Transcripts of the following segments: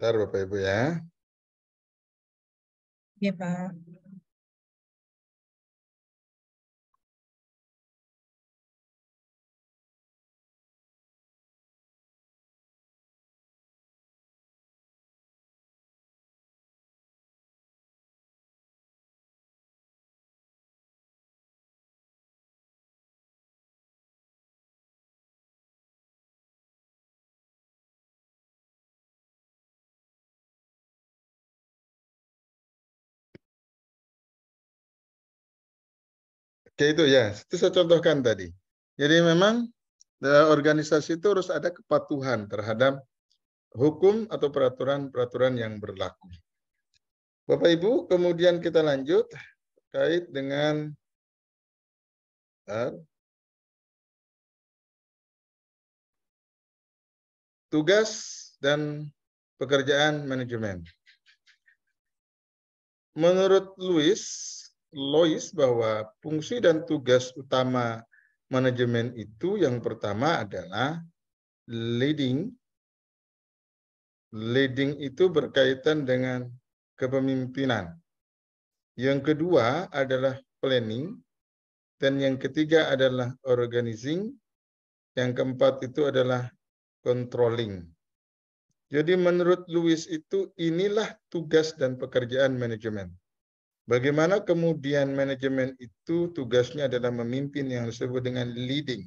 Bentar Bapak Ibu ya. Ya, Pak. Oke itu ya, itu saya contohkan tadi. Jadi memang organisasi itu harus ada kepatuhan terhadap hukum atau peraturan-peraturan yang berlaku. Bapak Ibu, kemudian kita lanjut terkait dengan tugas dan pekerjaan manajemen. Menurut Lois bahwa fungsi dan tugas utama manajemen itu yang pertama adalah leading. Leading itu berkaitan dengan kepemimpinan. Yang kedua adalah planning. Dan yang ketiga adalah organizing. Yang keempat itu adalah controlling. Jadi menurut Lewis itu inilah tugas dan pekerjaan manajemen. Bagaimana kemudian manajemen itu tugasnya adalah memimpin yang disebut dengan leading.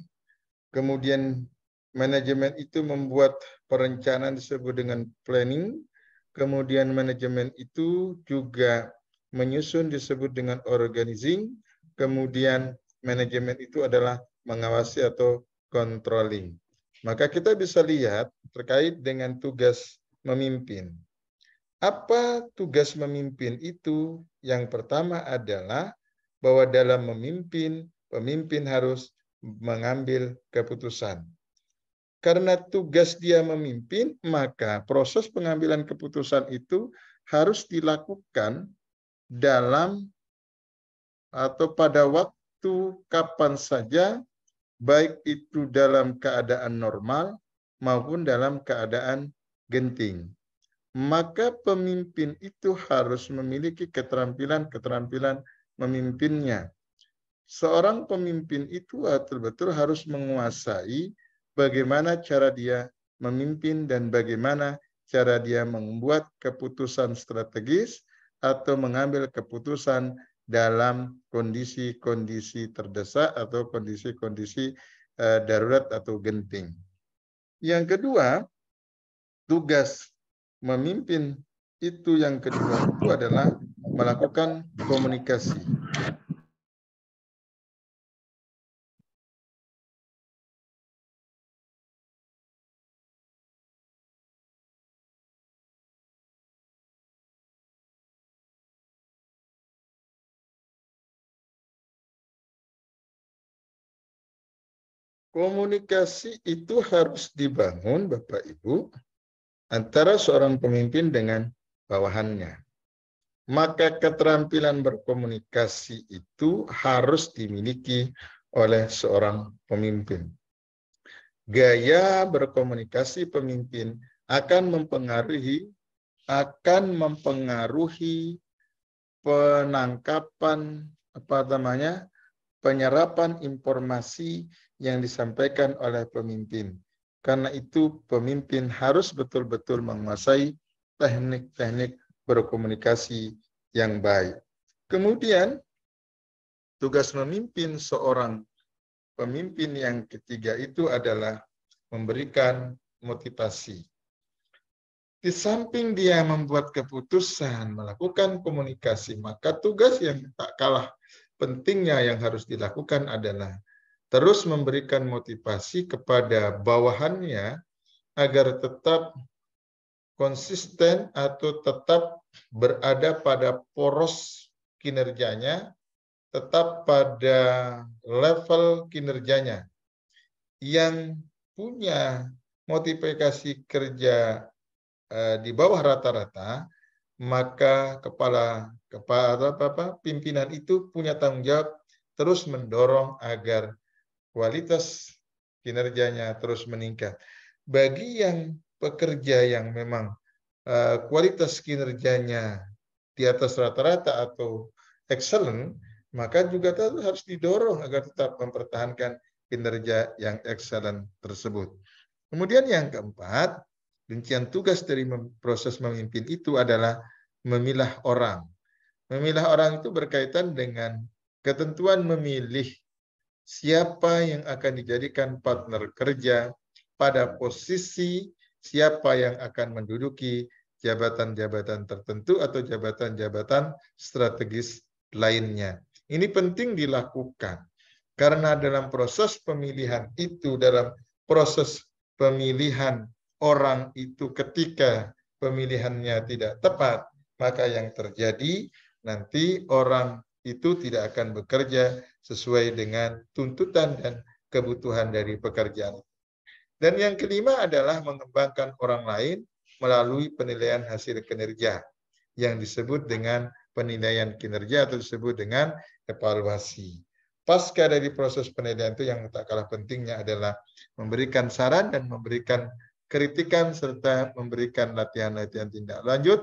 Kemudian manajemen itu membuat perencanaan disebut dengan planning. Kemudian manajemen itu juga menyusun disebut dengan organizing. Kemudian manajemen itu adalah mengawasi atau controlling. Maka kita bisa lihat terkait dengan tugas memimpin. Apa tugas memimpin itu? Yang pertama adalah bahwa dalam memimpin, pemimpin harus mengambil keputusan. Karena tugas dia memimpin, maka proses pengambilan keputusan itu harus dilakukan dalam atau pada waktu kapan saja, baik itu dalam keadaan normal maupun dalam keadaan genting. Maka pemimpin itu harus memiliki keterampilan memimpinnya. Seorang pemimpin itu betul-betul harus menguasai bagaimana cara dia memimpin dan bagaimana cara dia membuat keputusan strategis atau mengambil keputusan dalam kondisi-kondisi terdesak atau kondisi-kondisi darurat atau genting. Yang kedua, tugas memimpin itu yang kedua itu adalah melakukan komunikasi. Komunikasi itu harus dibangun, Bapak Ibu, antara seorang pemimpin dengan bawahannya. Maka keterampilan berkomunikasi itu harus dimiliki oleh seorang pemimpin. Gaya berkomunikasi pemimpin akan mempengaruhi penangkapan penyerapan informasi yang disampaikan oleh pemimpin. Karena itu pemimpin harus betul-betul menguasai teknik-teknik berkomunikasi yang baik. Kemudian tugas memimpin seorang pemimpin yang ketiga itu adalah memberikan motivasi. Di samping dia membuat keputusan, melakukan komunikasi, maka tugas yang tak kalah pentingnya yang harus dilakukan adalah terus memberikan motivasi kepada bawahannya agar tetap konsisten atau tetap berada pada poros kinerjanya, tetap pada level kinerjanya. Yang punya motivasi kerja di bawah rata-rata, maka pimpinan itu punya tanggung jawab terus mendorong agar kualitas kinerjanya terus meningkat. Bagi yang pekerja yang memang kualitas kinerjanya di atas rata-rata atau excellent, maka juga harus didorong agar tetap mempertahankan kinerja yang excellent tersebut. Kemudian yang keempat, rincian tugas dari proses memimpin itu adalah memilah orang. Memilah orang itu berkaitan dengan ketentuan memilih siapa yang akan dijadikan partner kerja pada posisi siapa yang akan menduduki jabatan-jabatan tertentu atau jabatan-jabatan strategis lainnya. Ini penting dilakukan karena dalam proses pemilihan itu, dalam proses pemilihan orang itu ketika pemilihannya tidak tepat, maka yang terjadi nanti orang itu tidak akan bekerja sesuai dengan tuntutan dan kebutuhan dari pekerjaan. Dan yang kelima adalah mengembangkan orang lain melalui penilaian hasil kinerja yang disebut dengan penilaian kinerja atau disebut dengan evaluasi. Pasca dari proses penilaian itu yang tak kalah pentingnya adalah memberikan saran dan memberikan kritikan serta memberikan latihan-latihan tindak lanjut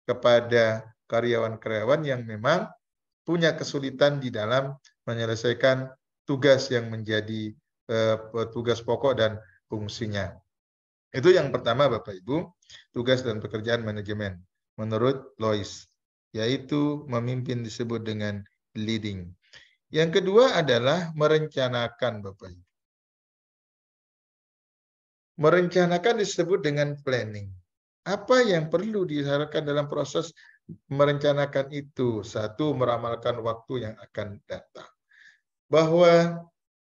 kepada karyawan-karyawan yang memang punya kesulitan di dalam menyelesaikan tugas yang menjadi tugas pokok dan fungsinya. Itu yang pertama Bapak Ibu, tugas dan pekerjaan manajemen menurut Lois, yaitu memimpin disebut dengan leading. Yang kedua adalah merencanakan Bapak Ibu. Merencanakan disebut dengan planning. Apa yang perlu diharapkan dalam proses merencanakan itu? Satu, meramalkan waktu yang akan datang. Bahwa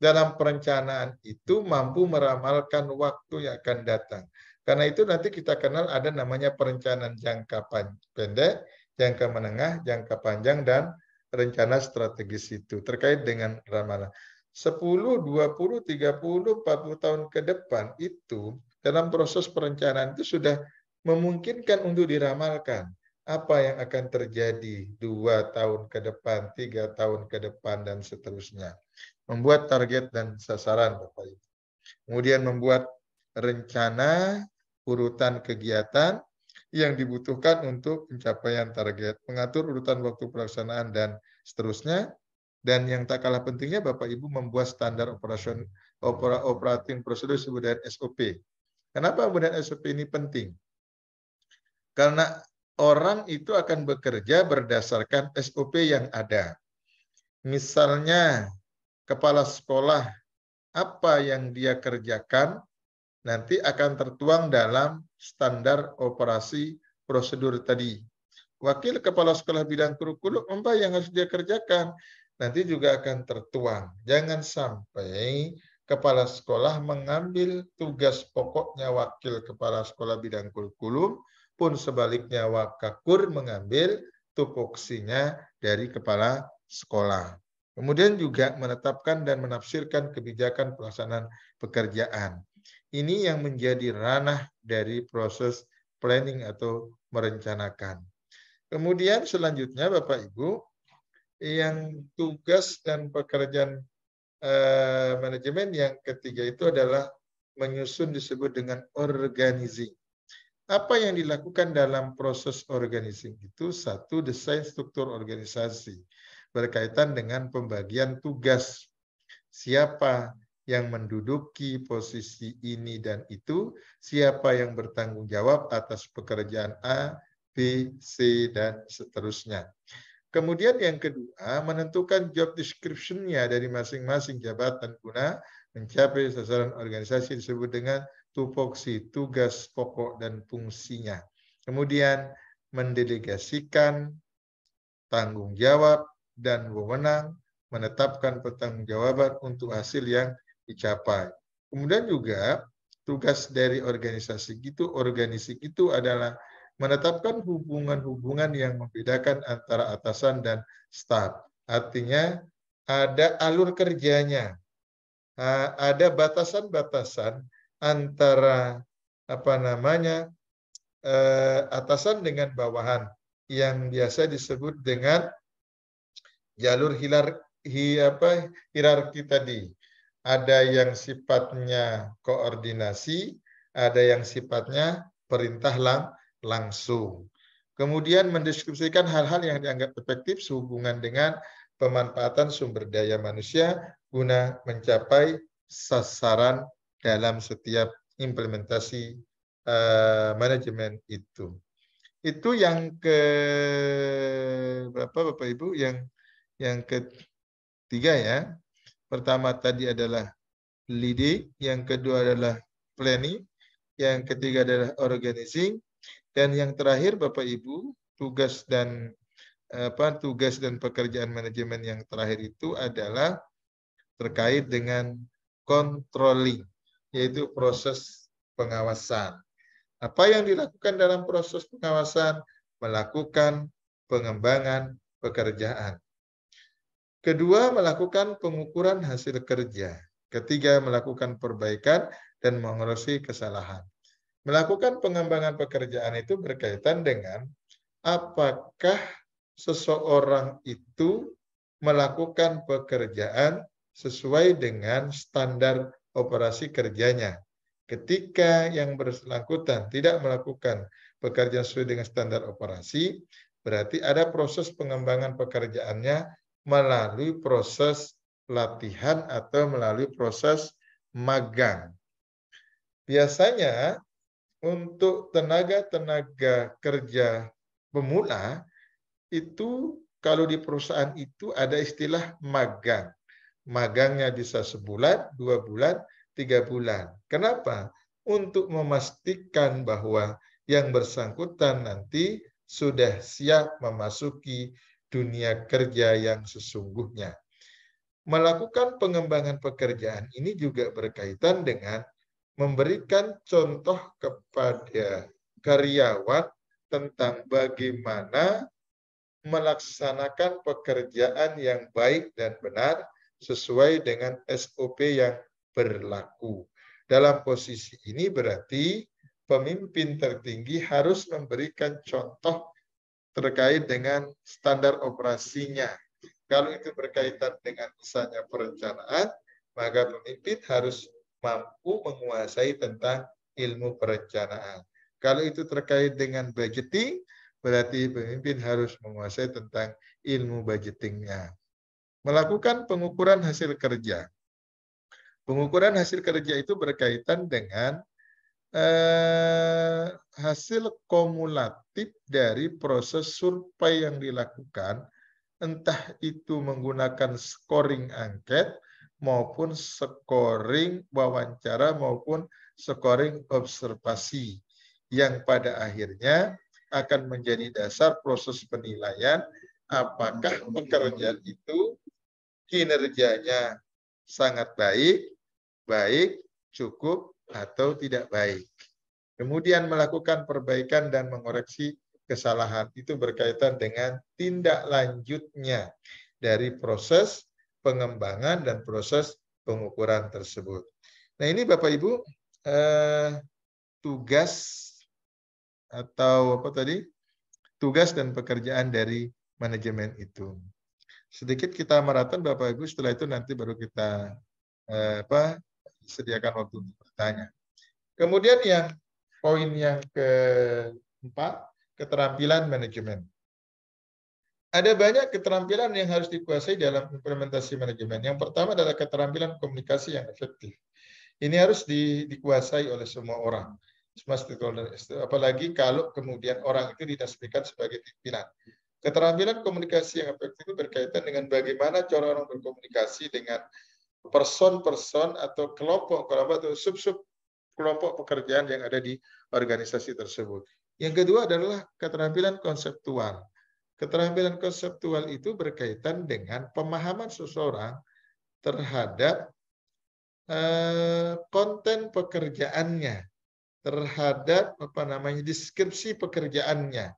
dalam perencanaan itu mampu meramalkan waktu yang akan datang. Karena itu nanti kita kenal ada namanya perencanaan jangka pendek, jangka menengah, jangka panjang, dan rencana strategis itu terkait dengan ramalan. 10, 20, 30, 40 tahun ke depan itu dalam proses perencanaan itu sudah memungkinkan untuk diramalkan. Apa yang akan terjadi 2 tahun ke depan, 3 tahun ke depan, dan seterusnya. Membuat target dan sasaran, Bapak Ibu. Kemudian membuat rencana urutan kegiatan yang dibutuhkan untuk pencapaian target, mengatur urutan waktu pelaksanaan, dan seterusnya. Dan yang tak kalah pentingnya, Bapak Ibu membuat standar operating prosedur disebut dengan SOP. Kenapa kemudian SOP ini penting? Karena orang itu akan bekerja berdasarkan SOP yang ada. Misalnya, kepala sekolah, apa yang dia kerjakan nanti akan tertuang dalam standar operasi prosedur tadi. Wakil kepala sekolah bidang kurikulum, apa yang harus dia kerjakan nanti juga akan tertuang. Jangan sampai kepala sekolah mengambil tugas pokoknya wakil kepala sekolah bidang kurikulum, pun sebaliknya wakakur mengambil tupoksinya dari kepala sekolah. Kemudian juga menetapkan dan menafsirkan kebijakan pelaksanaan pekerjaan. Ini yang menjadi ranah dari proses planning atau merencanakan. Kemudian selanjutnya Bapak Ibu, yang tugas dan pekerjaan manajemen yang ketiga itu adalah menyusun disebut dengan organizing. Apa yang dilakukan dalam proses organizing itu? Satu, desain struktur organisasi berkaitan dengan pembagian tugas. Siapa yang menduduki posisi ini dan itu, siapa yang bertanggung jawab atas pekerjaan A, B, C, dan seterusnya. Kemudian yang kedua, menentukan job description-nya dari masing-masing jabatan guna mencapai sasaran organisasi disebut dengan tupoksi, tugas pokok dan fungsinya. Kemudian mendelegasikan tanggung jawab dan wewenang, menetapkan pertanggungjawaban untuk hasil yang dicapai. Kemudian juga tugas dari organisasi itu adalah menetapkan hubungan-hubungan yang membedakan antara atasan dan staf. Artinya ada alur kerjanya, ada batasan-batasan antara atasan dengan bawahan yang biasa disebut dengan jalur hierarki tadi. Ada yang sifatnya koordinasi, ada yang sifatnya perintah langsung. Kemudian mendeskripsikan hal-hal yang dianggap efektif sehubungan dengan pemanfaatan sumber daya manusia guna mencapai sasaran dalam setiap implementasi manajemen itu. Itu yang ke berapa Bapak Ibu? Yang ketiga ya. Pertama tadi adalah leading, yang kedua adalah planning, yang ketiga adalah organizing, dan yang terakhir Bapak Ibu, tugas dan pekerjaan manajemen yang terakhir itu adalah terkait dengan controlling, yaitu proses pengawasan. Apa yang dilakukan dalam proses pengawasan? Melakukan pengembangan pekerjaan. Kedua, melakukan pengukuran hasil kerja. Ketiga, melakukan perbaikan dan mengoreksi kesalahan. Melakukan pengembangan pekerjaan itu berkaitan dengan apakah seseorang itu melakukan pekerjaan sesuai dengan standar operasi kerjanya. Ketika yang bersangkutan tidak melakukan pekerjaan sesuai dengan standar operasi, berarti ada proses pengembangan pekerjaannya melalui proses latihan atau melalui proses magang. Biasanya untuk tenaga kerja pemula itu kalau di perusahaan itu ada istilah magang. Magangnya bisa sebulan, 2 bulan, 3 bulan. Kenapa? Untuk memastikan bahwa yang bersangkutan nanti sudah siap memasuki dunia kerja yang sesungguhnya. Melakukan pengembangan pekerjaan ini juga berkaitan dengan memberikan contoh kepada karyawan tentang bagaimana melaksanakan pekerjaan yang baik dan benar sesuai dengan SOP yang berlaku. Dalam posisi ini berarti pemimpin tertinggi harus memberikan contoh terkait dengan standar operasinya. Kalau itu berkaitan dengan misalnya perencanaan, maka pemimpin harus mampu menguasai tentang ilmu perencanaan. Kalau itu terkait dengan budgeting, berarti pemimpin harus menguasai tentang ilmu budgetingnya. Melakukan pengukuran hasil kerja. Pengukuran hasil kerja itu berkaitan dengan hasil kumulatif dari proses survei yang dilakukan, entah itu menggunakan scoring angket maupun scoring wawancara maupun scoring observasi yang pada akhirnya akan menjadi dasar proses penilaian apakah pekerjaan itu kinerjanya sangat baik, cukup, atau tidak baik. Kemudian melakukan perbaikan dan mengoreksi kesalahan. Itu berkaitan dengan tindak lanjutnya dari proses pengembangan dan proses pengukuran tersebut. Nah ini Bapak Ibu, tugas atau apa tadi? Tugas dan pekerjaan dari manajemen itu. Sedikit kita maraton Bapak Ibu, setelah itu nanti baru kita sediakan waktu untuk bertanya. Kemudian yang poin yang keempat, keterampilan manajemen. Ada banyak keterampilan yang harus dikuasai dalam implementasi manajemen. Yang pertama adalah keterampilan komunikasi yang efektif. Ini harus dikuasai oleh semua orang. Apalagi kalau kemudian orang itu dinasbikan sebagai pimpinan. Keterampilan komunikasi yang efektif itu berkaitan dengan bagaimana cara orang berkomunikasi dengan person-person atau kelompok-kelompok atau sub-sub kelompok pekerjaan yang ada di organisasi tersebut. Yang kedua adalah keterampilan konseptual. Keterampilan konseptual itu berkaitan dengan pemahaman seseorang terhadap konten pekerjaannya, terhadap deskripsi pekerjaannya.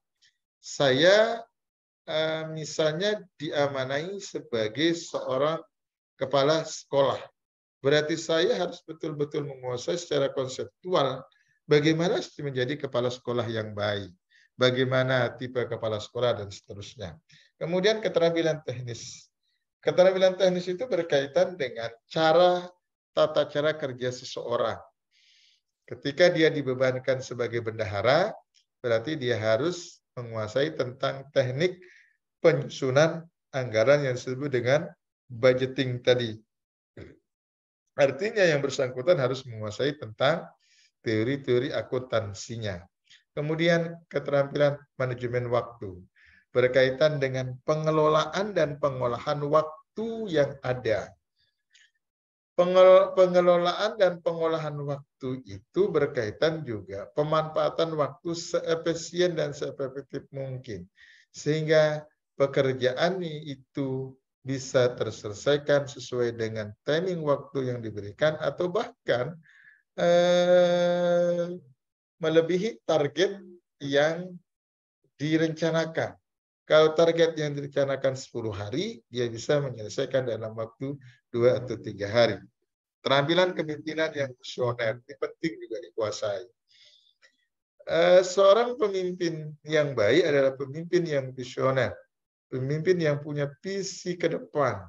Saya misalnya diamanai sebagai seorang kepala sekolah. Berarti saya harus betul-betul menguasai secara konseptual bagaimana menjadi kepala sekolah yang baik, bagaimana tipe kepala sekolah, dan seterusnya. Kemudian keterampilan teknis. Keterampilan teknis itu berkaitan dengan tata cara kerja seseorang. Ketika dia dibebankan sebagai bendahara, berarti dia harus menguasai tentang teknik penyusunan anggaran yang disebut dengan budgeting tadi. Artinya yang bersangkutan harus menguasai tentang teori-teori akuntansinya. Kemudian keterampilan manajemen waktu berkaitan dengan pengelolaan dan pengolahan waktu yang ada. Pengelolaan dan pengolahan waktu itu berkaitan juga pemanfaatan waktu seefisien dan seefektif mungkin. Sehingga pekerjaan itu bisa terselesaikan sesuai dengan timing waktu yang diberikan atau bahkan melebihi target yang direncanakan. Kalau target yang direncanakan 10 hari, dia bisa menyelesaikan dalam waktu 2 atau 3 hari. Keterampilan kepemimpinan yang visioner ini penting juga dikuasai. Seorang pemimpin yang baik adalah pemimpin yang visioner. Pemimpin yang punya visi ke depan.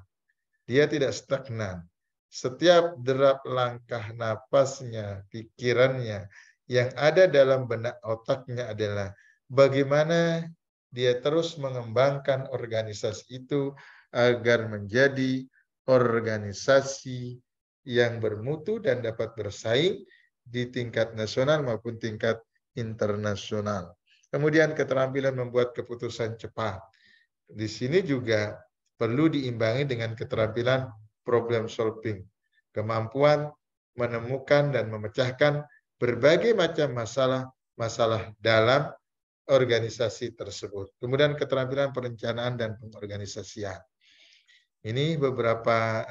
Dia tidak stagnan. Setiap derap langkah napasnya, pikirannya, yang ada dalam benak otaknya adalah bagaimana dia terus mengembangkan organisasi itu agar menjadi organisasi yang bermutu dan dapat bersaing di tingkat nasional maupun tingkat internasional. Kemudian keterampilan membuat keputusan cepat. Di sini juga perlu diimbangi dengan keterampilan problem solving. Kemampuan menemukan dan memecahkan berbagai macam masalah dalam organisasi tersebut. Kemudian keterampilan perencanaan dan pengorganisasian. Ini beberapa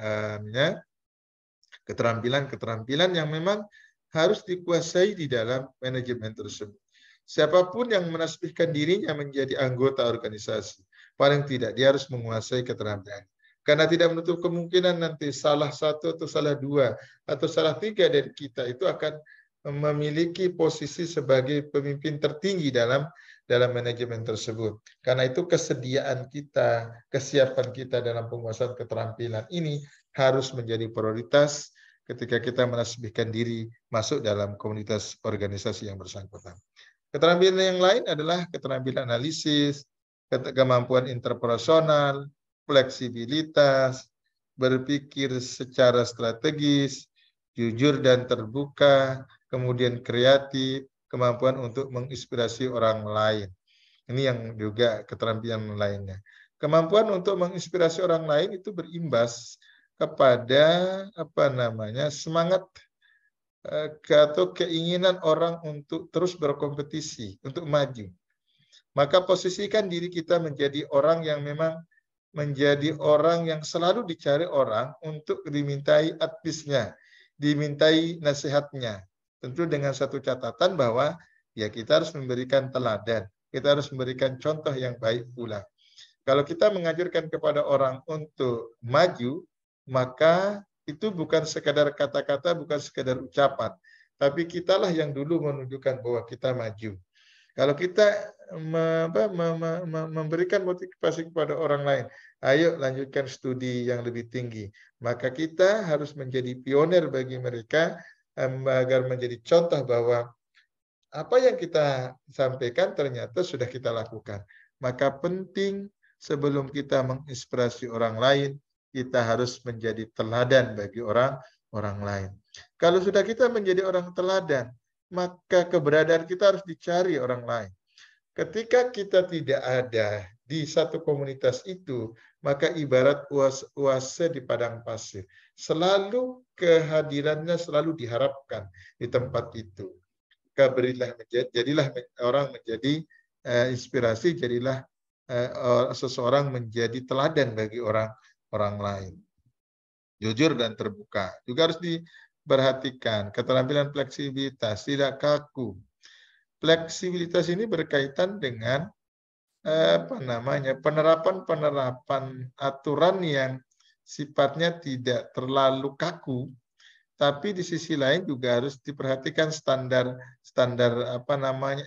keterampilan-keterampilan yang memang harus dikuasai di dalam manajemen tersebut. Siapapun yang menasbihkan dirinya menjadi anggota organisasi, paling tidak dia harus menguasai keterampilan. Karena tidak menutup kemungkinan nanti salah satu atau salah dua atau salah tiga dari kita itu akan memiliki posisi sebagai pemimpin tertinggi dalam manajemen tersebut. Karena itu kesediaan kita, kesiapan kita dalam penguasaan keterampilan ini harus menjadi prioritas ketika kita menasbihkan diri masuk dalam komunitas organisasi yang bersangkutan. Keterampilan yang lain adalah keterampilan analisis, kemampuan interpersonal, fleksibilitas, berpikir secara strategis, jujur dan terbuka, kemudian kreatif, kemampuan untuk menginspirasi orang lain. Ini yang juga keterampilan lainnya. Kemampuan untuk menginspirasi orang lain itu berimbas kepada semangat atau keinginan orang untuk terus berkompetisi, untuk maju. Maka posisikan diri kita menjadi orang yang memang menjadi orang yang selalu dicari orang untuk dimintai advisnya, dimintai nasihatnya. Tentu dengan satu catatan bahwa ya kita harus memberikan teladan, kita harus memberikan contoh yang baik pula. Kalau kita mengajarkan kepada orang untuk maju, maka itu bukan sekadar kata-kata, bukan sekadar ucapan, tapi kitalah yang dulu menunjukkan bahwa kita maju. Kalau kita memberikan motivasi kepada orang lain, ayo lanjutkan studi yang lebih tinggi, maka kita harus menjadi pionir bagi mereka agar menjadi contoh bahwa apa yang kita sampaikan ternyata sudah kita lakukan. Maka penting sebelum kita menginspirasi orang lain, kita harus menjadi teladan bagi orang lain. Kalau sudah kita menjadi orang teladan, maka keberadaan kita harus dicari orang lain. Ketika kita tidak ada di satu komunitas itu, maka ibarat oase di padang pasir. Selalu kehadirannya selalu diharapkan di tempat itu. Jadilah orang menjadi inspirasi, jadilah seseorang menjadi teladan bagi orang lain. Jujur dan terbuka. Juga harus diperhatikan keterampilan fleksibilitas, tidak kaku. Fleksibilitas ini berkaitan dengan penerapan aturan yang sifatnya tidak terlalu kaku, tapi di sisi lain juga harus diperhatikan standar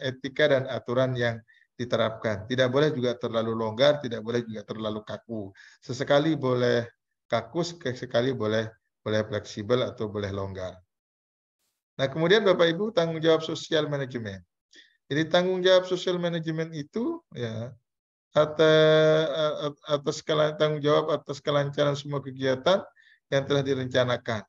etika dan aturan yang diterapkan. Tidak boleh juga terlalu longgar, tidak boleh juga terlalu kaku. Sesekali boleh kaku, sesekali boleh fleksibel atau boleh longgar. Nah, kemudian Bapak Ibu, tanggung jawab sosial manajemen. Jadi tanggung jawab sosial manajemen itu ya tanggung jawab atas kelancaran semua kegiatan yang telah direncanakan.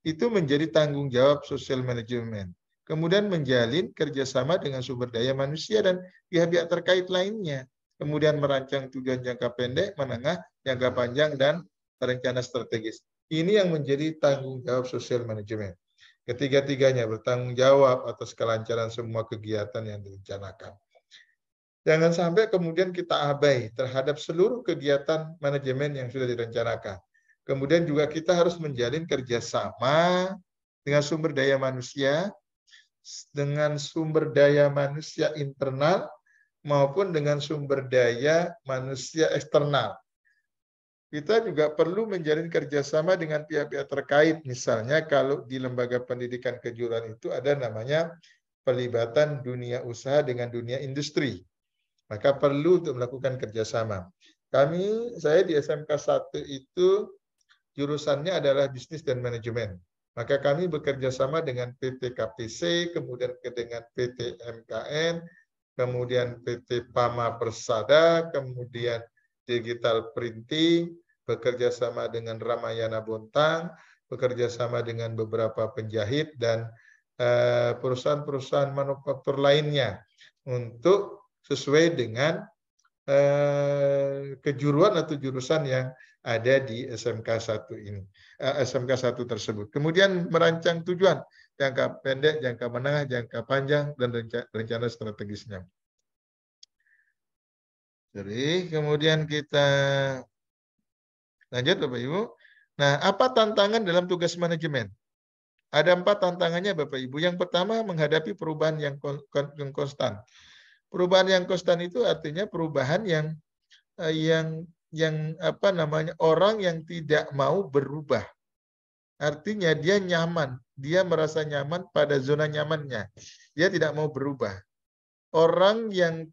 Itu menjadi tanggung jawab sosial manajemen. Kemudian menjalin kerjasama dengan sumber daya manusia dan pihak-pihak terkait lainnya. Kemudian merancang tujuan jangka pendek, menengah, jangka panjang, dan rencana strategis. Ini yang menjadi tanggung jawab sosial manajemen. Ketiga-tiganya bertanggung jawab atas kelancaran semua kegiatan yang direncanakan. Jangan sampai kemudian kita abai terhadap seluruh kegiatan manajemen yang sudah direncanakan. Kemudian juga kita harus menjalin kerjasama dengan sumber daya manusia internal maupun dengan sumber daya manusia eksternal. Kita juga perlu menjalin kerjasama dengan pihak-pihak terkait. Misalnya kalau di lembaga pendidikan kejuruan itu ada namanya pelibatan dunia usaha dengan dunia industri. Maka perlu untuk melakukan kerjasama. Saya di SMK 1 itu jurusannya adalah bisnis dan manajemen. Maka kami bekerja sama dengan PT KPC, kemudian dengan PT MKN, kemudian PT Pama Persada, kemudian Digital Printing, bekerja sama dengan Ramayana Bontang, bekerja sama dengan beberapa penjahit dan perusahaan-perusahaan manufaktur lainnya untuk sesuai dengan kejuruan atau jurusan yang ada di SMK 1 ini, SMK 1 tersebut. Kemudian merancang tujuan jangka pendek, jangka menengah, jangka panjang, dan rencana strategisnya. Jadi kemudian kita lanjut Bapak Ibu. Nah, apa tantangan dalam tugas manajemen? Ada 4 tantangannya Bapak Ibu. Yang pertama menghadapi perubahan yang konstan. Perubahan yang konstan itu artinya perubahan yang orang yang tidak mau berubah. Artinya dia nyaman, dia merasa nyaman pada zona nyamannya. Dia tidak mau berubah. Orang yang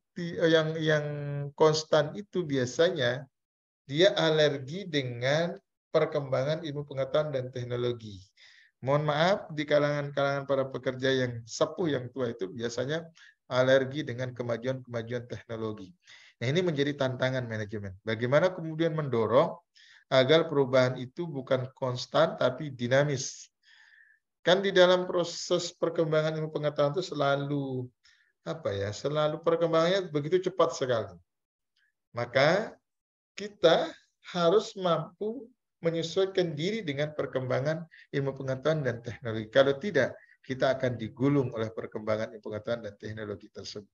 konstan itu biasanya dia alergi dengan perkembangan ilmu pengetahuan dan teknologi. Mohon maaf, di kalangan para pekerja yang sepuh, yang tua itu biasanya alergi dengan kemajuan teknologi. Nah, ini menjadi tantangan manajemen. Bagaimana kemudian mendorong agar perubahan itu bukan konstan tapi dinamis. Kan di dalam proses perkembangan ilmu pengetahuan itu selalu perkembangannya begitu cepat sekali. Maka kita harus mampu menyesuaikan diri dengan perkembangan ilmu pengetahuan dan teknologi. Kalau tidak, kita akan digulung oleh perkembangan ilmu pengetahuan dan teknologi tersebut.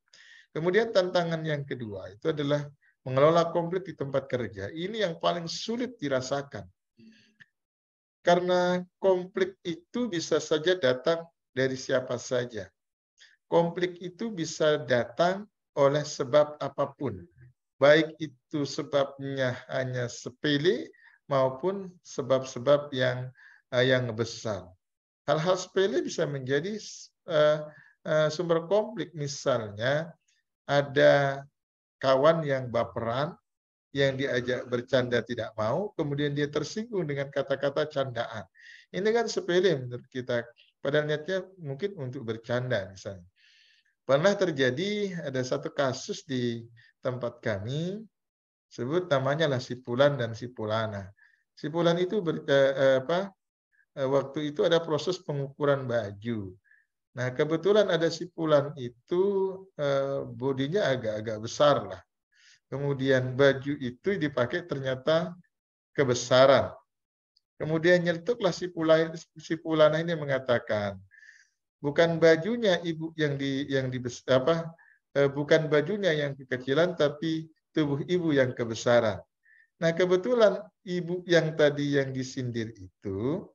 Kemudian tantangan yang kedua itu adalah mengelola konflik di tempat kerja. Ini yang paling sulit dirasakan. Karena konflik itu bisa saja datang dari siapa saja. Konflik itu bisa datang oleh sebab apapun. Baik itu sebabnya hanya sepele maupun sebab-sebab yang besar. Hal-hal sepele bisa menjadi sumber konflik. Misalnya ada kawan yang baperan, yang diajak bercanda tidak mau, kemudian dia tersinggung dengan kata-kata candaan. Ini kan sepele menurut kita. Padahal niatnya mungkin untuk bercanda misalnya. Pernah terjadi ada satu kasus di tempat kami, sebut namanya lah si Fulan dan si Fulana. Si Fulan itu waktu itu ada proses pengukuran baju. Nah, kebetulan ada si Fulan itu bodinya agak-agak besar lah. Kemudian baju itu dipakai ternyata kebesaran. Kemudian nyeletuklah si Fulana ini mengatakan, bukan bajunya ibu bukan bajunya yang kekecilan, tapi tubuh ibu yang kebesaran. Nah, kebetulan ibu yang tadi yang disindir itu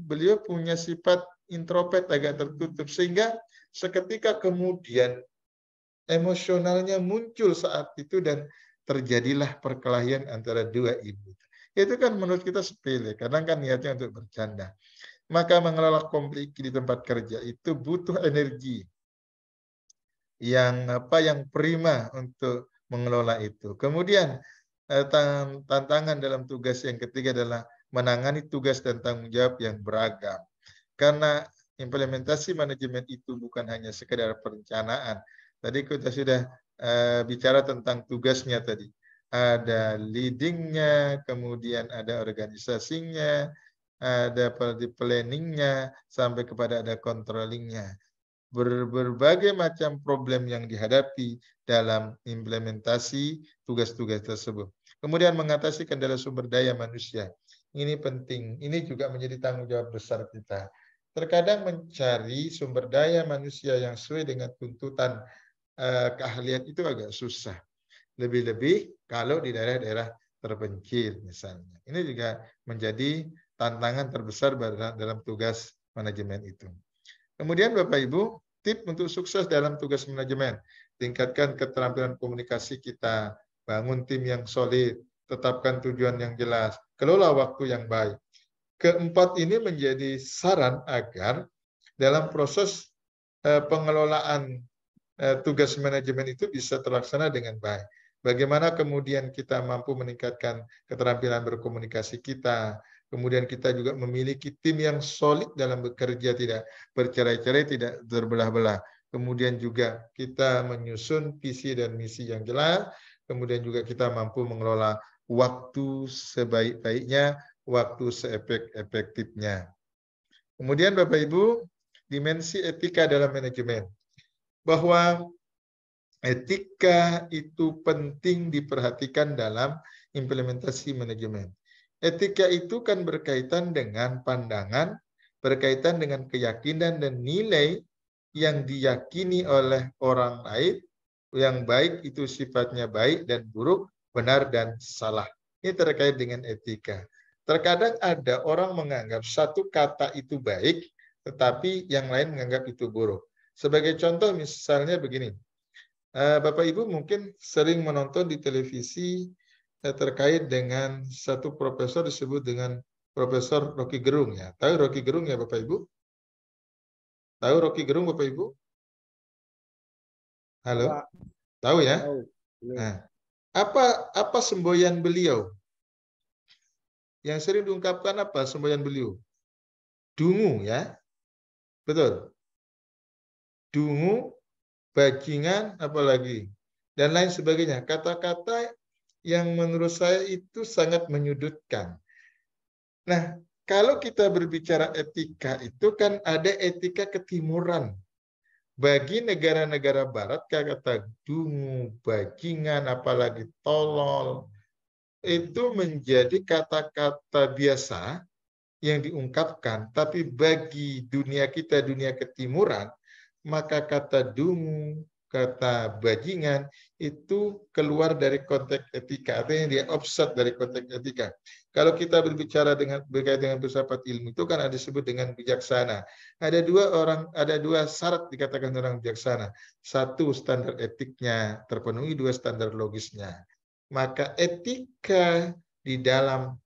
beliau punya sifat introvert, agak tertutup, sehingga seketika kemudian emosionalnya muncul saat itu dan terjadilah perkelahian antara dua ibu. Itu kan menurut kita sepele, kadang kan niatnya untuk bercanda. Maka mengelola konflik di tempat kerja itu butuh energi yang prima untuk mengelola itu. Kemudian tantangan dalam tugas yang ketiga adalah menangani tugas dan tanggung jawab yang beragam. Karena implementasi manajemen itu bukan hanya sekedar perencanaan. Tadi kita sudah bicara tentang tugasnya tadi. Ada leadingnya, kemudian ada organisasinya, ada planningnya, sampai kepada ada controllingnya. Berbagai macam problem yang dihadapi dalam implementasi tugas-tugas tersebut. Kemudian mengatasi kendala sumber daya manusia. Ini penting. Ini juga menjadi tanggung jawab besar kita. Terkadang mencari sumber daya manusia yang sesuai dengan tuntutan keahlian itu agak susah. Lebih-lebih kalau di daerah-daerah terpencil misalnya. Ini juga menjadi tantangan terbesar dalam tugas manajemen itu. Kemudian Bapak Ibu, tip untuk sukses dalam tugas manajemen. Tingkatkan keterampilan komunikasi kita, bangun tim yang solid, tetapkan tujuan yang jelas, kelola waktu yang baik. Keempat ini menjadi saran agar dalam proses pengelolaan tugas manajemen itu bisa terlaksana dengan baik. Bagaimana kemudian kita mampu meningkatkan keterampilan berkomunikasi kita, kemudian kita juga memiliki tim yang solid dalam bekerja, tidak bercerai-cerai, tidak terbelah-belah. Kemudian juga kita menyusun visi dan misi yang jelas, kemudian juga kita mampu mengelola waktu sebaik-baiknya, waktu seefektifnya. Kemudian Bapak Ibu, dimensi etika dalam manajemen. Bahwa etika itu penting diperhatikan dalam implementasi manajemen. Etika itu kan berkaitan dengan pandangan, berkaitan dengan keyakinan dan nilai yang diyakini oleh orang lain, yang baik itu sifatnya baik dan buruk, benar dan salah. Ini terkait dengan etika. Terkadang ada orang menganggap satu kata itu baik, tetapi yang lain menganggap itu buruk. Sebagai contoh misalnya begini, Bapak Ibu mungkin sering menonton di televisi terkait dengan satu profesor disebut dengan Profesor Rocky Gerung ya. Tahu Rocky Gerung ya Bapak Ibu? Tahu Rocky Gerung Bapak Ibu? Halo? Tahu ya? Nah, apa semboyan beliau? Yang sering diungkapkan apa semboyan beliau? Dungu ya. Betul. Dungu, bajingan, apalagi dan lain sebagainya. Kata-kata yang menurut saya itu sangat menyudutkan. Nah, kalau kita berbicara etika itu kan ada etika ketimuran. Bagi negara-negara barat kata dungu, bajingan, apalagi tolol, itu menjadi kata-kata biasa yang diungkapkan. Tapi bagi dunia kita, dunia ketimuran, maka kata dungu, kata bajingan itu keluar dari konteks etika, artinya dia offset dari konteks etika. Kalau kita berbicara berkait dengan filsafat ilmu itu kan ada disebut dengan bijaksana. Ada dua syarat dikatakan orang bijaksana. Satu, standar etiknya terpenuhi, dua, standar logisnya. Maka etika di dalam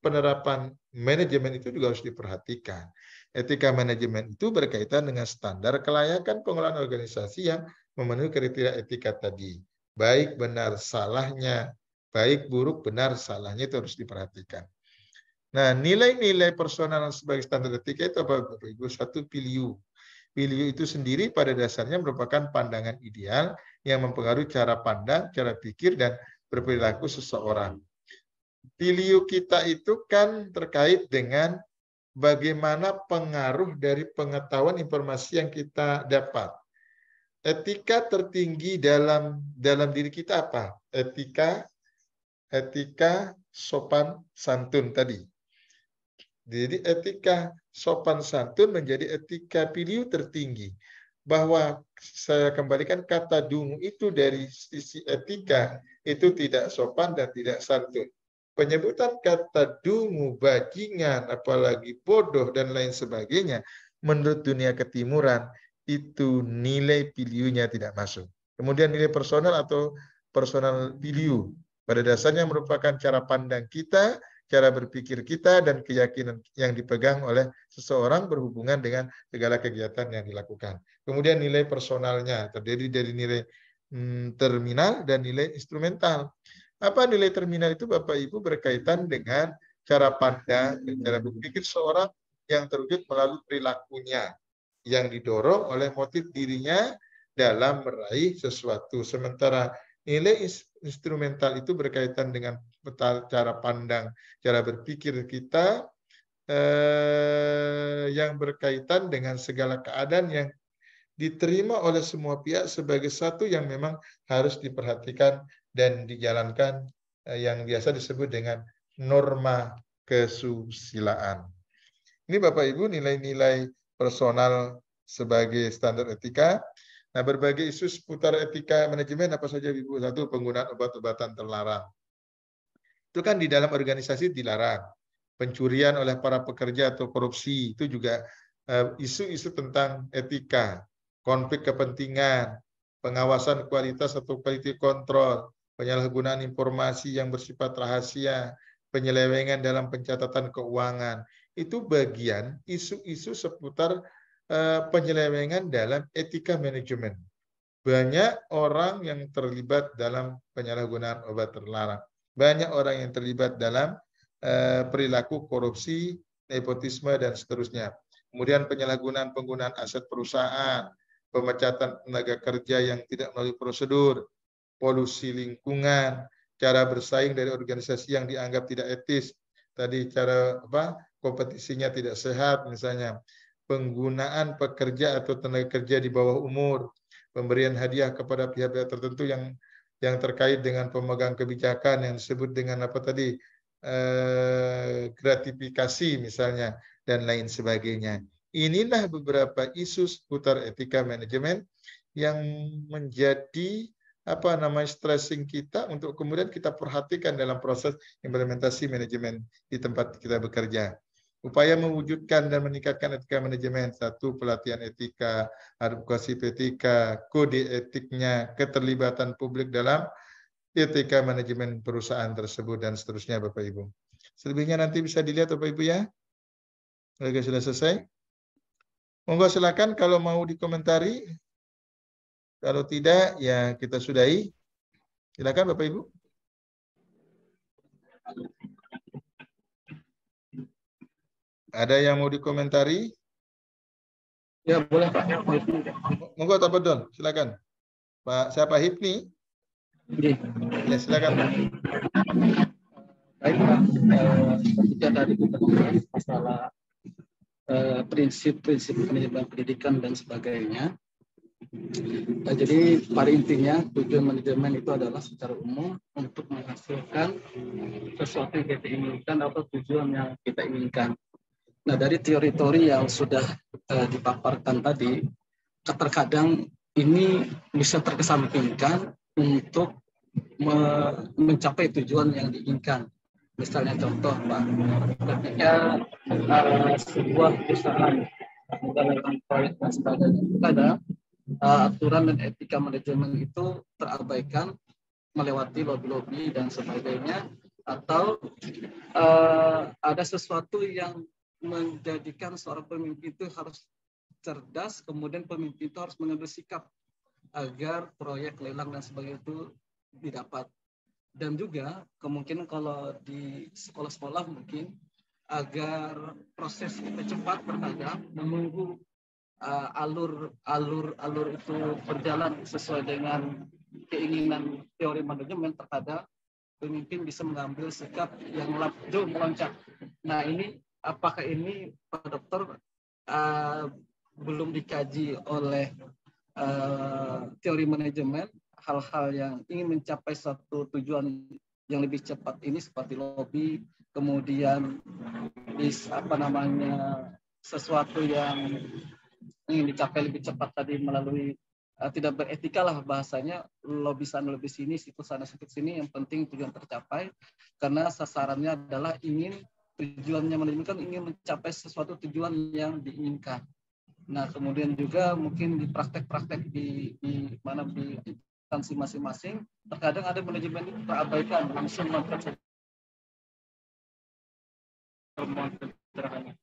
penerapan manajemen itu juga harus diperhatikan. Etika manajemen itu berkaitan dengan standar kelayakan pengelolaan organisasi yang memenuhi kriteria etika tadi. Baik, benar, salahnya, baik, buruk, benar, salahnya itu harus diperhatikan. Nah, nilai-nilai personal sebagai standar etika itu apa, Bapak Ibu? Satu, piliu. Piliu itu sendiri pada dasarnya merupakan pandangan ideal yang mempengaruhi cara pandang, cara pikir, dan berperilaku seseorang. Piliu kita itu kan terkait dengan bagaimana pengaruh dari pengetahuan informasi yang kita dapat. Etika tertinggi dalam diri kita apa? Etika sopan santun tadi. Jadi etika sopan santun menjadi etika piliu tertinggi. Bahwa saya kembalikan kata dungu itu dari sisi etika itu tidak sopan dan tidak santun. Penyebutan kata dungu, bajingan, apalagi bodoh, dan lain sebagainya, menurut dunia ketimuran, itu nilai piliunya tidak masuk. Kemudian nilai personal atau personal piliu, pada dasarnya merupakan cara pandang kita, cara berpikir kita, dan keyakinan yang dipegang oleh seseorang berhubungan dengan segala kegiatan yang dilakukan. Kemudian nilai personalnya terdiri dari nilai terminal dan nilai instrumental. Apa nilai terminal itu Bapak Ibu berkaitan dengan cara pandang, cara berpikir seorang yang terwujud melalui perilakunya yang didorong oleh motif dirinya dalam meraih sesuatu. Sementara nilai instrumental itu berkaitan dengan cara pandang, cara berpikir kita yang berkaitan dengan segala keadaan yang diterima oleh semua pihak sebagai satu yang memang harus diperhatikan dan dijalankan, yang biasa disebut dengan norma kesusilaan. Ini Bapak Ibu nilai-nilai personal sebagai standar etika. Nah, berbagai isu seputar etika manajemen apa saja Ibu? Satu, penggunaan obat-obatan terlarang. Itu kan di dalam organisasi dilarang. Pencurian oleh para pekerja atau korupsi itu juga isu-isu tentang etika, konflik kepentingan, pengawasan kualitas atau quality control, penyalahgunaan informasi yang bersifat rahasia, penyelewengan dalam pencatatan keuangan. Itu bagian isu-isu seputar penyelewengan dalam etika manajemen. Banyak orang yang terlibat dalam penyalahgunaan obat terlarang. Banyak orang yang terlibat dalam perilaku korupsi, nepotisme, dan seterusnya. Kemudian penyalahgunaan penggunaan aset perusahaan, pemecatan tenaga kerja yang tidak melalui prosedur, polusi lingkungan, cara bersaing dari organisasi yang dianggap tidak etis, tadi cara kompetisinya tidak sehat misalnya, penggunaan pekerja atau tenaga kerja di bawah umur, pemberian hadiah kepada pihak-pihak tertentu yang terkait dengan pemegang kebijakan yang disebut dengan apa tadi, gratifikasi misalnya, dan lain sebagainya. Inilah beberapa isu seputar etika manajemen yang menjadi stressing kita untuk kemudian kita perhatikan dalam proses implementasi manajemen di tempat kita bekerja. Upaya mewujudkan dan meningkatkan etika manajemen, satu, pelatihan etika, advokasi etika, kode etiknya, keterlibatan publik dalam etika manajemen perusahaan tersebut, dan seterusnya Bapak Ibu. Selebihnya nanti bisa dilihat Bapak Ibu ya. Oke, sudah selesai. Monggo silakan kalau mau dikomentari. Kalau tidak, ya kita sudahi. Silakan Bapak Ibu. Ada yang mau dikomentari? Ya, boleh Pak. Monggo tafadhol, silakan. Pak, siapa Hipni? Ya, silakan Pak. Baik Pak, ketika tadi kita membahas masalah prinsip-prinsip manajemen pendidikan dan sebagainya. Jadi pada intinya tujuan manajemen itu adalah secara umum untuk menghasilkan sesuatu yang kita inginkan atau tujuan yang kita inginkan. Nah, dari teori-teori yang sudah dipaparkan tadi, terkadang ini bisa terkesampingkan untuk mencapai tujuan yang diinginkan. Misalnya contoh Pak, ketika sebuah perusahaan menjalankan proyek dan sebagainya, kadang aturan dan etika manajemen itu terabaikan melewati lobby-lobby dan sebagainya, atau ada sesuatu yang menjadikan seorang pemimpin itu harus cerdas, kemudian pemimpin itu harus mengambil sikap agar proyek lelang dan sebagainya itu didapat. Dan juga kemungkinan kalau di sekolah-sekolah mungkin agar proses kita cepat, terkadang menunggu alur itu berjalan sesuai dengan keinginan teori manajemen, terkadang pemimpin bisa mengambil sikap yang jauh meloncat. Nah, ini apakah ini Pak Dokter belum dikaji oleh teori manajemen, hal-hal yang ingin mencapai satu tujuan yang lebih cepat ini seperti lobby, kemudian sesuatu yang ingin dicapai lebih cepat tadi melalui tidak beretika lah bahasanya, lobby sana lobby sini, situ sana situ sini, yang penting tujuan tercapai, karena sasarannya adalah tujuannya manajemen kan ingin mencapai sesuatu tujuan yang diinginkan. Nah, kemudian juga mungkin di praktek-praktek di instansi masing-masing, terkadang ada manajemen itu terabaikan, langsung melakukan sederhana.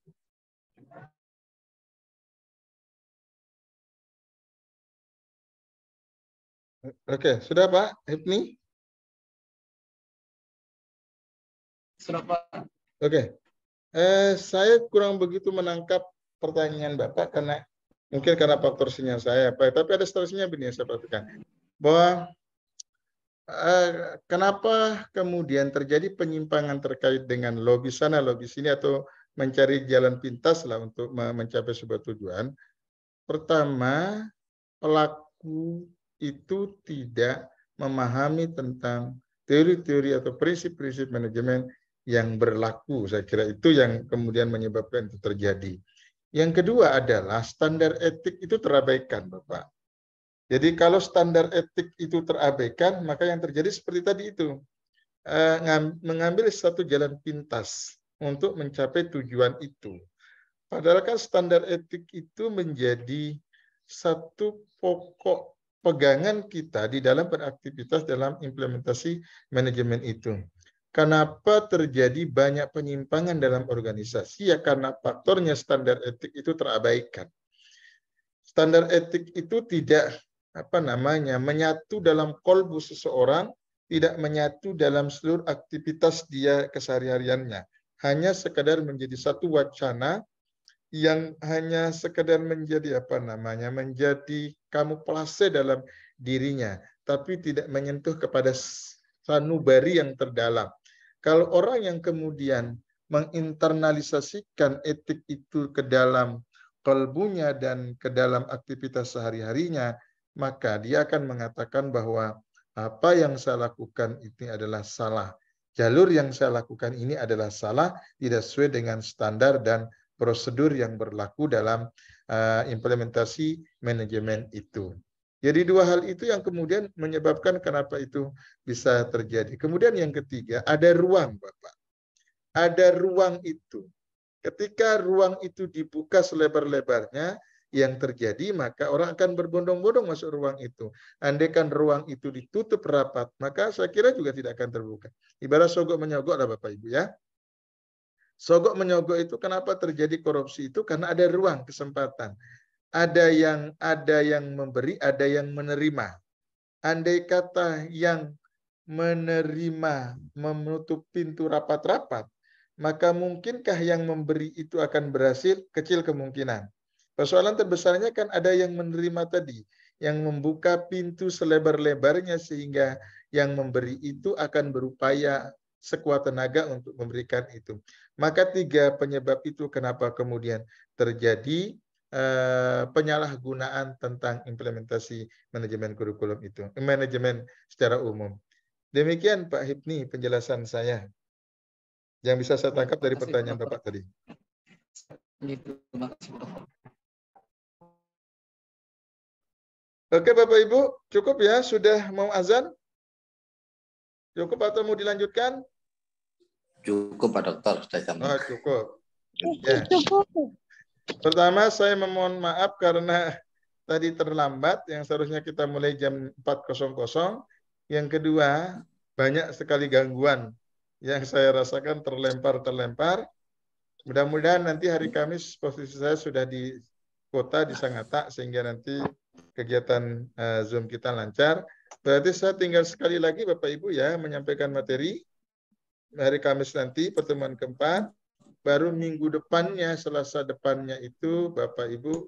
Oke, sudah Pak Hipni? Sudah Pak. Oke. Saya kurang begitu menangkap pertanyaan Bapak mungkin karena faktor sinyal saya, Pak. Tapi ada seterusnya begini yang saya perhatikan bahwa kenapa kemudian terjadi penyimpangan terkait dengan lobby sana, lobby sini atau mencari jalan pintas lah untuk mencapai sebuah tujuan. Pertama, pelaku itu tidak memahami tentang teori-teori atau prinsip-prinsip manajemen yang berlaku. Saya kira itu yang kemudian menyebabkan itu terjadi. Yang kedua adalah standar etik itu terabaikan, Bapak. Jadi kalau standar etik itu terabaikan, maka yang terjadi seperti tadi itu, mengambil satu jalan pintas untuk mencapai tujuan itu. Padahal kan standar etik itu menjadi satu pokok pegangan kita di dalam beraktivitas dalam implementasi manajemen itu. Kenapa terjadi banyak penyimpangan dalam organisasi? Ya karena faktornya standar etik itu terabaikan. Standar etik itu tidak menyatu dalam kolbu seseorang, tidak menyatu dalam seluruh aktivitas dia kesehari-hariannya. Hanya sekadar menjadi satu wacana yang hanya sekadar menjadi menjadi kamuflase dalam dirinya, tapi tidak menyentuh kepada sanubari yang terdalam. Kalau orang yang kemudian menginternalisasikan etik itu ke dalam kalbunya dan ke dalam aktivitas sehari-harinya, maka dia akan mengatakan bahwa apa yang saya lakukan ini adalah salah. Jalur yang saya lakukan ini adalah salah, tidak sesuai dengan standar dan prosedur yang berlaku dalam implementasi manajemen itu. Jadi dua hal itu yang kemudian menyebabkan kenapa itu bisa terjadi. Kemudian yang ketiga, ada ruang, Bapak. Ada ruang itu. Ketika ruang itu dibuka selebar-lebarnya, yang terjadi maka orang akan berbondong-bondong masuk ruang itu. Andaikan ruang itu ditutup rapat, maka saya kira juga tidak akan terbuka. Ibarat sogok menyogok lah Bapak Ibu ya. Sogok menyogok itu kenapa terjadi korupsi itu? Karena ada ruang kesempatan. Ada yang memberi, ada yang menerima. Andai kata yang menerima menutup pintu rapat-rapat, maka mungkinkah yang memberi itu akan berhasil? Kecil kemungkinan. Persoalan terbesarnya kan ada yang menerima tadi, yang membuka pintu selebar-lebarnya sehingga yang memberi itu akan berupaya sekuat tenaga untuk memberikan itu. Maka tiga penyebab itu kenapa kemudian terjadi penyalahgunaan tentang implementasi manajemen kurikulum itu, manajemen secara umum. Demikian Pak Hipni penjelasan saya yang bisa saya tangkap dari pertanyaan Bapak tadi. Oke Bapak Ibu, cukup ya? Sudah mau azan? Cukup atau mau dilanjutkan? Cukup Pak Dokter. Oh, cukup. Ya. Pertama saya memohon maaf karena tadi terlambat, yang seharusnya kita mulai jam 4.00. Yang kedua, banyak sekali gangguan yang saya rasakan terlempar. Mudah-mudahan nanti hari Kamis posisi saya sudah di kota di Sangatta sehingga nanti kegiatan Zoom kita lancar. Berarti saya tinggal sekali lagi Bapak Ibu ya menyampaikan materi hari Kamis nanti pertemuan keempat. Baru minggu depannya, Selasa depannya itu Bapak Ibu